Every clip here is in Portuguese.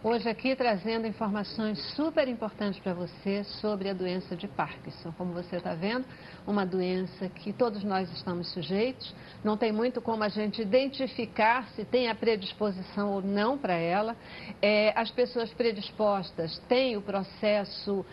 Hoje aqui trazendo informações super importantes para você sobre a doença de Parkinson. Como você está vendo, uma doença que todos nós estamos sujeitos. Não tem muito como a gente identificar se tem a predisposição ou não para ela. As pessoas predispostas têm o processo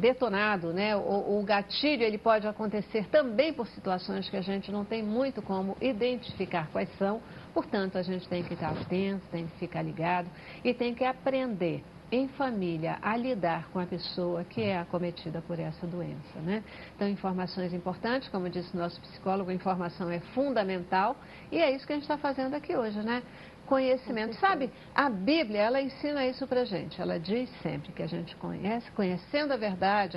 detonado, né? O gatilho ele pode acontecer também por situações que a gente não tem muito como identificar quais são. Portanto, a gente tem que estar atento, tem que ficar ligado e tem que aprender em família a lidar com a pessoa que é acometida por essa doença, né? Então, informações importantes, como disse o nosso psicólogo, informação é fundamental e é isso que a gente está fazendo aqui hoje, né? Conhecimento. Sabe, a Bíblia, ela ensina isso pra gente. Ela diz sempre que a gente conhece, conhecendo a verdade,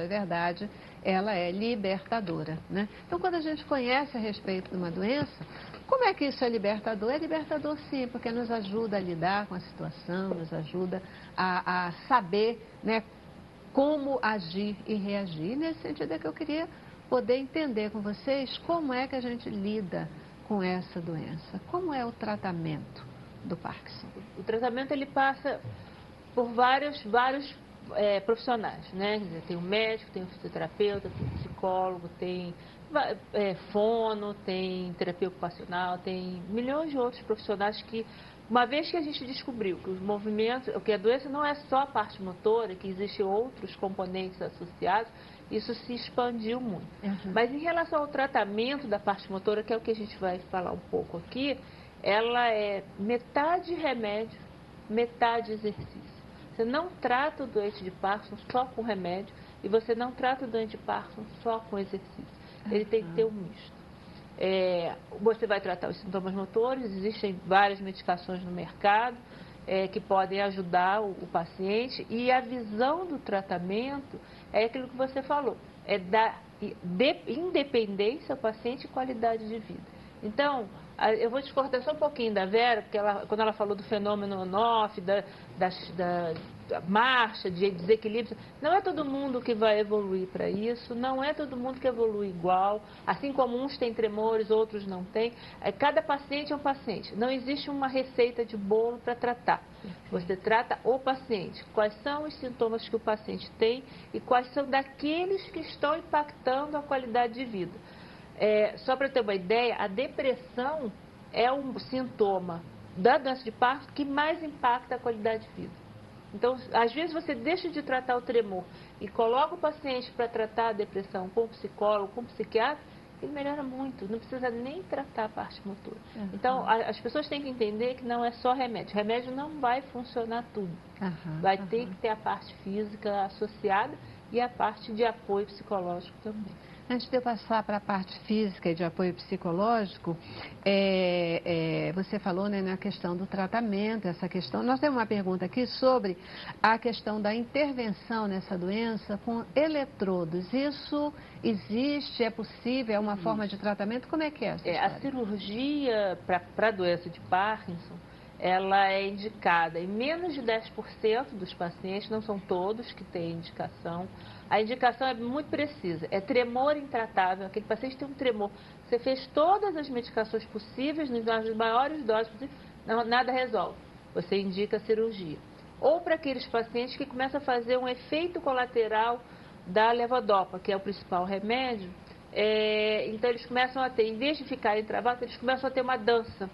ela é libertadora, né? Então, quando a gente conhece a respeito de uma doença, como é que isso é libertador? É libertador sim, porque nos ajuda a lidar com a situação, nos ajuda a saber, né, como agir e reagir. E nesse sentido é que eu queria poder entender com vocês como é que a gente lida com essa doença. Como é o tratamento do Parkinson? O tratamento ele passa por vários profissionais, né? Quer dizer, tem o médico, tem o fisioterapeuta, tem o psicólogo, tem fono, tem terapia ocupacional, tem milhões de outros profissionais que, uma vez que a gente descobriu que os movimentos, que a doença não é só a parte motora, que existem outros componentes associados, isso se expandiu muito. Uhum. Mas em relação ao tratamento da parte motora, que é o que a gente vai falar um pouco aqui, ela é metade remédio, metade exercício. Você não trata o doente de Parkinson só com remédio e você não trata o doente de Parkinson só com exercício. Ele tem que ter um misto. Você vai tratar os sintomas motores, existem várias medicações no mercado que podem ajudar o paciente e a visão do tratamento é aquilo que você falou, é dar independência ao paciente e qualidade de vida. Então, eu vou discordar só um pouquinho da Vera, porque quando ela falou do fenômeno on-off, da marcha, de desequilíbrio, não é todo mundo que vai evoluir para isso, não é todo mundo que evolui igual, assim como uns têm tremores, outros não têm. Cada paciente é um paciente, não existe uma receita de bolo para tratar. Você trata o paciente, quais são os sintomas que o paciente tem e quais são daqueles que estão impactando a qualidade de vida. Só para ter uma ideia, a depressão é um sintoma da doença de Parkinson que mais impacta a qualidade de vida. Então, às vezes você deixa de tratar o tremor e coloca o paciente para tratar a depressão com o psicólogo, com o psiquiatra, ele melhora muito, não precisa nem tratar a parte motora. Uhum. Então, as pessoas têm que entender que não é só remédio. Remédio não vai funcionar tudo. Vai ter que ter a parte física associada e a parte de apoio psicológico também. Antes de eu passar para a parte física e de apoio psicológico, você falou, né, na questão do tratamento, essa questão. Nós temos uma pergunta aqui sobre a questão da intervenção nessa doença com eletrodos. Isso existe, é possível, é uma forma de tratamento? Como é que é essa história? A cirurgia para a doença de Parkinson, ela é indicada em menos de 10% dos pacientes, não são todos que têm indicação. A indicação é muito precisa, é tremor intratável, aquele paciente tem um tremor. Você fez todas as medicações possíveis, nas maiores doses possíveis, nada resolve. Você indica a cirurgia. Ou para aqueles pacientes que começam a fazer um efeito colateral da levodopa, que é o principal remédio, então eles começam a ter, em vez de ficarem travados, eles começam a ter uma dança.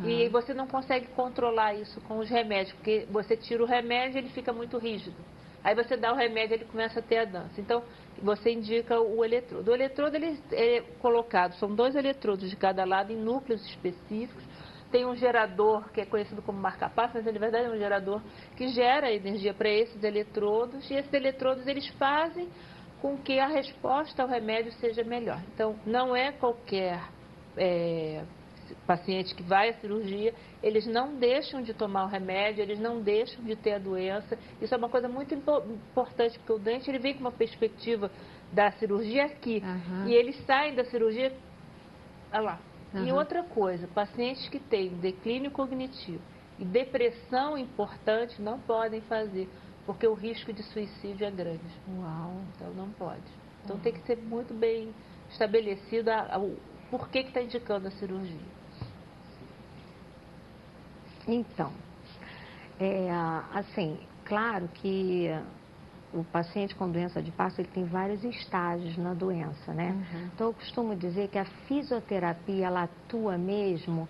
E você não consegue controlar isso com os remédios, porque você tira o remédio e ele fica muito rígido. Aí você dá o remédio e ele começa a ter a dança. Então, você indica o eletrodo. O eletrodo ele é colocado, são 2 eletrodos de cada lado em núcleos específicos. Tem um gerador que é conhecido como marca-passo, mas na verdade é um gerador que gera energia para esses eletrodos. E esses eletrodos eles fazem com que a resposta ao remédio seja melhor. Então, não é qualquer paciente que vai à cirurgia, eles não deixam de tomar o remédio, eles não deixam de ter a doença. Isso é uma coisa muito importante, porque o doente ele vem com uma perspectiva da cirurgia aqui, e eles saem da cirurgia, olha lá. E outra coisa, pacientes que têm declínio cognitivo e depressão importante não podem fazer, porque o risco de suicídio é grande. Uau! Então não pode. Então tem que ser muito bem estabelecido o porquê que está indicando a cirurgia. Então, Assim, claro que o paciente com doença de Parkinson, ele tem vários estágios na doença, né? Uhum. Então, eu costumo dizer que a fisioterapia, ela atua mesmo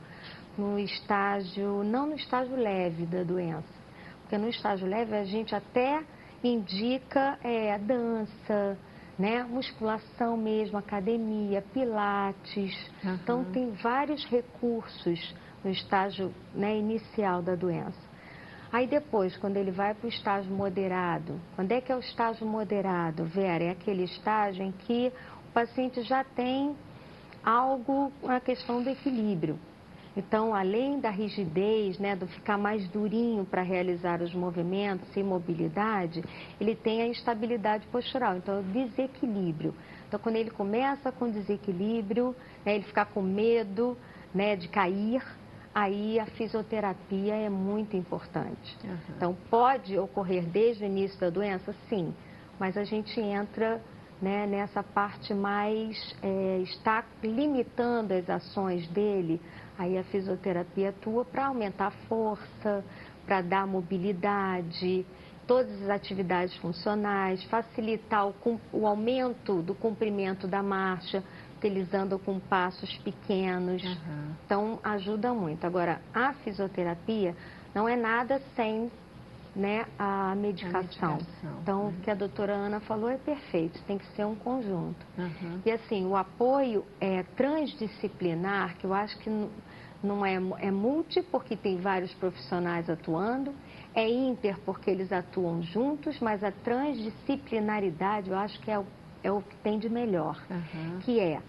no estágio, não no estágio leve da doença. Porque no estágio leve a gente até indica dança, né? Musculação mesmo, academia, pilates. Uhum. Então, tem vários recursos no estágio, né, inicial da doença. Aí depois, quando ele vai para o estágio moderado, quando é que é o estágio moderado, Vera? É aquele estágio em que o paciente já tem algo, a questão do equilíbrio. Então, além da rigidez, né, do ficar mais durinho para realizar os movimentos e mobilidade, ele tem a instabilidade postural, então, o desequilíbrio. Então, quando ele começa com desequilíbrio, né, ele ficar com medo, né, de cair, aí a fisioterapia é muito importante. Uhum. Então, pode ocorrer desde o início da doença? Sim, mas a gente entra, né, nessa parte mais, está limitando as ações dele, aí a fisioterapia atua para aumentar a força, para dar mobilidade, todas as atividades funcionais, facilitar o aumento do comprimento da marcha, utilizando com passos pequenos. Uhum. Então, ajuda muito. Agora, a fisioterapia não é nada sem, né, a medicação. Então, o que a doutora Ana falou é perfeito, tem que ser um conjunto. Uhum. E assim, o apoio transdisciplinar, que eu acho que não é multi, porque tem vários profissionais atuando, é ímper, porque eles atuam juntos, mas a transdisciplinaridade eu acho que é o que tem de melhor, que é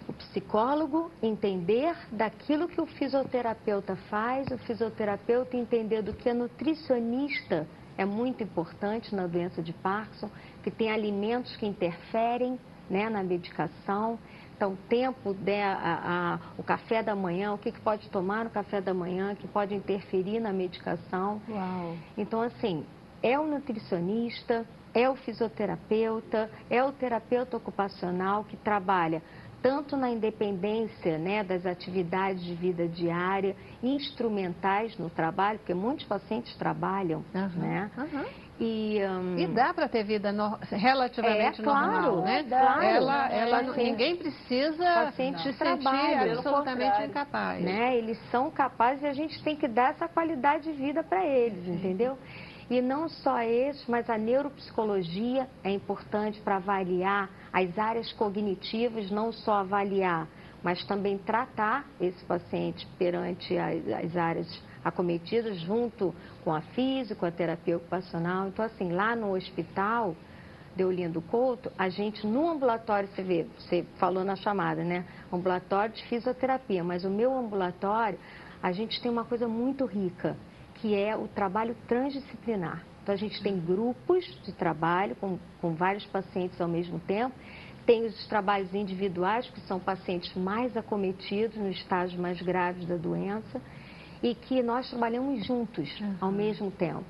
o psicólogo entender daquilo que o fisioterapeuta faz, o fisioterapeuta entender do que a nutricionista é muito importante na doença de Parkinson, que tem alimentos que interferem, né, na medicação. Então, o tempo, o café da manhã, o que pode tomar no café da manhã, que pode interferir na medicação. Uau. Então, assim, é o nutricionista, é o fisioterapeuta, é o terapeuta ocupacional que trabalha tanto na independência, né, das atividades de vida diária, instrumentais no trabalho, porque muitos pacientes trabalham, né? E dá para ter vida relativamente normal, né? Claro. Ninguém precisa se sentir absolutamente incapaz. Né? Eles são capazes e a gente tem que dar essa qualidade de vida para eles, entendeu? E não só isso, mas a neuropsicologia é importante para avaliar as áreas cognitivas, não só avaliar, mas também tratar esse paciente perante as áreas acometidas, junto com a física, com a terapia ocupacional. Então, assim, lá no hospital Deolindo Couto, a gente no ambulatório, você falou na chamada, né? Ambulatório de fisioterapia, mas o meu ambulatório, a gente tem uma coisa muito rica, que é o trabalho transdisciplinar. Então, a gente tem grupos de trabalho com vários pacientes ao mesmo tempo, tem os trabalhos individuais, que são pacientes mais acometidos, nos estágios mais graves da doença, e que nós trabalhamos juntos ao mesmo tempo.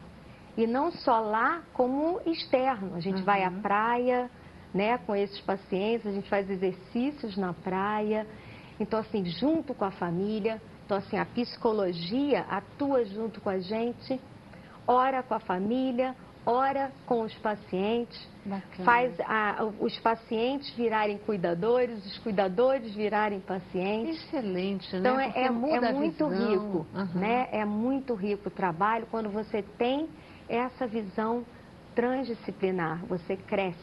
E não só lá, como externo. A gente vai à praia, né, com esses pacientes, a gente faz exercícios na praia. Então, assim, junto com a família. Então, assim, a psicologia atua junto com a gente, ora com a família, ora com os pacientes. Bacana. Faz os pacientes virarem cuidadores, os cuidadores virarem pacientes. Excelente, né? Então, é muito rico, né? É muito rico o trabalho quando você tem essa visão transdisciplinar, você cresce.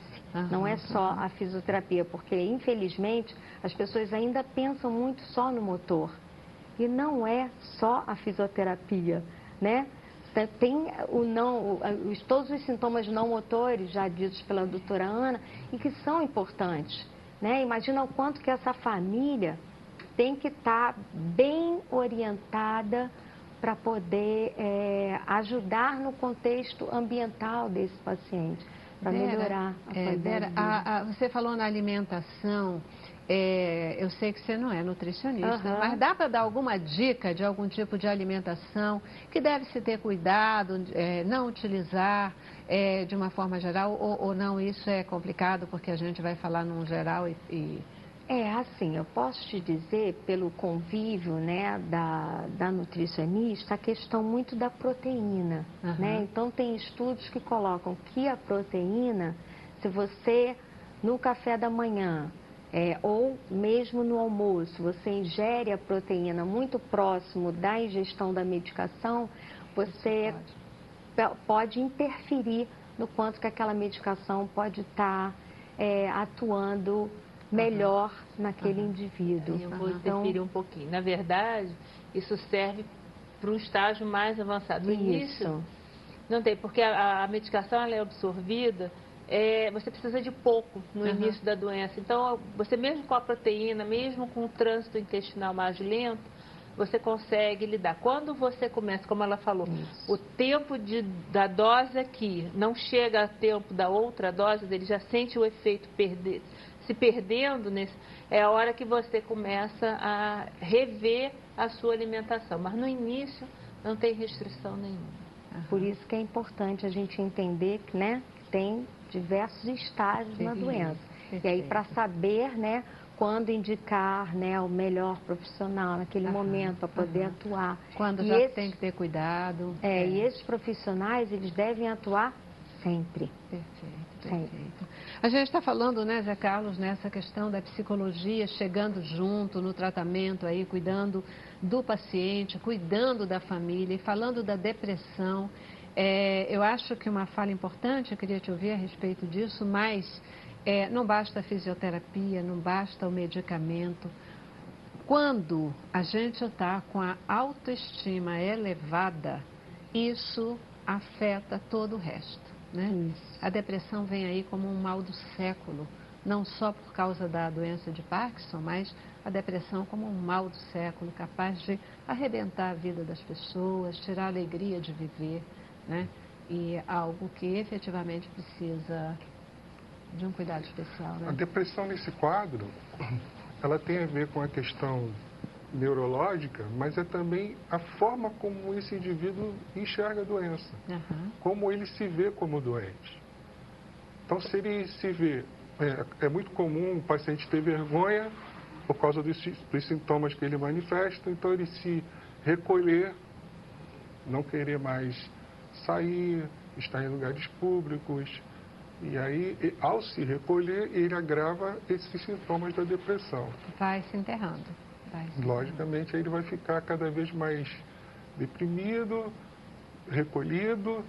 Não é só a fisioterapia, porque, infelizmente, as pessoas ainda pensam muito só no motor. E não é só a fisioterapia, né? Tem todos os sintomas não motores, já ditos pela doutora Ana, e que são importantes, né? Imagina o quanto que essa família tem que estar bem orientada para poder ajudar no contexto ambiental desse paciente, para melhorar a qualidade de vida. Você falou na alimentação. Eu sei que você não é nutricionista, mas dá para dar alguma dica de algum tipo de alimentação que deve-se ter cuidado, não utilizar de uma forma geral, ou não, isso é complicado porque a gente vai falar num geral e Assim, eu posso te dizer, pelo convívio, né, da nutricionista, a questão muito da proteína, né? Então, tem estudos que colocam que a proteína, se você, no café da manhã, ou mesmo no almoço, você ingere a proteína muito próximo da ingestão da medicação, você pode interferir no quanto que aquela medicação pode estar atuando melhor naquele indivíduo. Eu vou interferir um pouquinho. Na verdade, isso serve para um estágio mais avançado. No início, não tem, porque a medicação ela é absorvida, você precisa de pouco no início da doença. Então, você mesmo com a proteína, mesmo com o trânsito intestinal mais lento, você consegue lidar. Quando você começa, como ela falou, o tempo da dose aqui não chega a tempo da outra dose, ele já sente o efeito se perdendo, é a hora que você começa a rever a sua alimentação. Mas no início não tem restrição nenhuma. Por isso que é importante a gente entender que, né, tem diversos estágios na doença. E aí, para saber, né, quando indicar, né, o melhor profissional naquele momento para poder atuar. Quando já tem que ter cuidado. E esses profissionais, eles devem atuar sempre. Perfeito. A gente está falando, né, Zé Carlos, nessa questão da psicologia chegando junto no tratamento aí, cuidando do paciente, cuidando da família e falando da depressão. Eu acho que uma fala importante, eu queria te ouvir a respeito disso, mas não basta a fisioterapia, não basta o medicamento. Quando a gente está com a autoestima elevada, isso afeta todo o resto. Né? A depressão vem aí como um mal do século, não só por causa da doença de Parkinson, mas a depressão como um mal do século, capaz de arrebentar a vida das pessoas, tirar a alegria de viver, né? E algo que efetivamente precisa de um cuidado especial. Né? A depressão nesse quadro, ela tem a ver com a questão neurológica, mas é também a forma como esse indivíduo enxerga a doença, como ele se vê como doente. Então, se ele se vê, é muito comum o paciente ter vergonha por causa dos sintomas que ele manifesta, então ele se recolher, não querer mais sair, estar em lugares públicos, e aí, ao se recolher, ele agrava esses sintomas da depressão. Vai se enterrando. Logicamente, aí ele vai ficar cada vez mais deprimido, recolhido.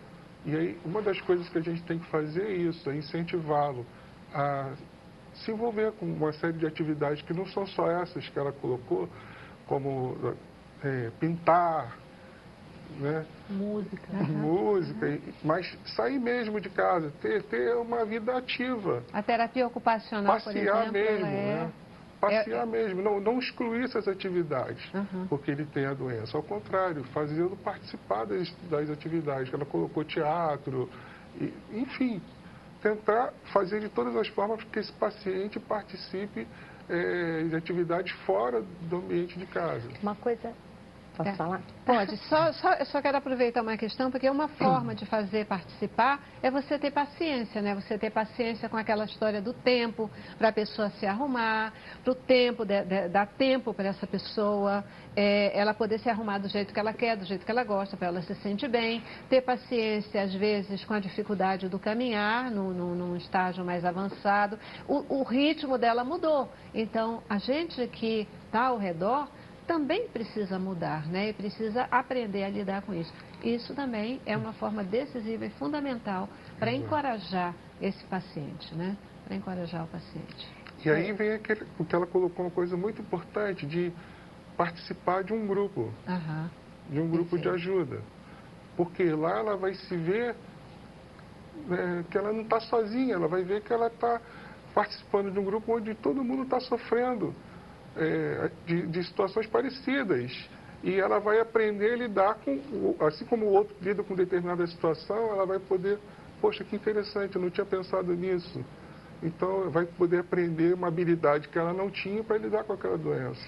E aí, uma das coisas que a gente tem que fazer é isso, é incentivá-lo a se envolver com uma série de atividades que não são só essas que ela colocou, como pintar, né? Música, mas sair mesmo de casa, ter uma vida ativa. A terapia ocupacional, por exemplo, passear mesmo, né? Passear mesmo, não excluir essas atividades, porque ele tem a doença. Ao contrário, fazê-lo participar das atividades, que ela colocou teatro, enfim, tentar fazer de todas as formas que esse paciente participe de atividades fora do ambiente de casa. Uma coisa... Posso falar? Pode. Eu só quero aproveitar uma questão, porque uma forma de fazer participar é você ter paciência, né? Você ter paciência com aquela história do tempo, para a pessoa se arrumar, para o tempo, dar tempo para essa pessoa, ela poder se arrumar do jeito que ela quer, do jeito que ela gosta, para ela se sentir bem. Ter paciência, às vezes, com a dificuldade do caminhar, num estágio mais avançado. O ritmo dela mudou. Então, a gente que está ao redor também precisa mudar, né? E precisa aprender a lidar com isso. Isso também é uma forma decisiva e fundamental para encorajar esse paciente, né? Para encorajar o paciente. E aí vem o que ela colocou, uma coisa muito importante, de participar de um grupo, de um grupo de ajuda. Porque lá ela vai se ver que ela não está sozinha, ela vai ver que ela está participando de um grupo onde todo mundo está sofrendo de situações parecidas. E ela vai aprender a lidar com, assim como o outro lida com determinada situação, ela vai poder, poxa, que interessante, eu não tinha pensado nisso. Então, vai poder aprender uma habilidade que ela não tinha para lidar com aquela doença.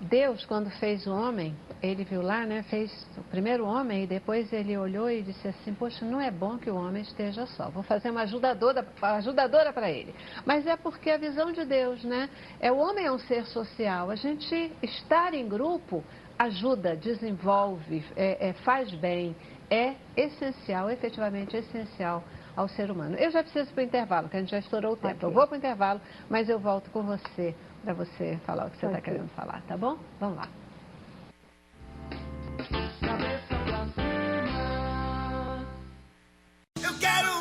Deus, quando fez o homem, ele viu lá, né, fez o primeiro homem e depois ele olhou e disse assim, poxa, não é bom que o homem esteja só, vou fazer uma ajudadora para ele. Mas é porque a visão de Deus, né, o homem é um ser social, a gente estar em grupo ajuda, desenvolve, faz bem, é essencial, efetivamente essencial ao ser humano. Eu já preciso para o intervalo, que a gente já estourou o tempo. Okay. Eu vou para o intervalo, mas eu volto com você, para você falar o que você está querendo falar, tá bom? Vamos lá. Eu quero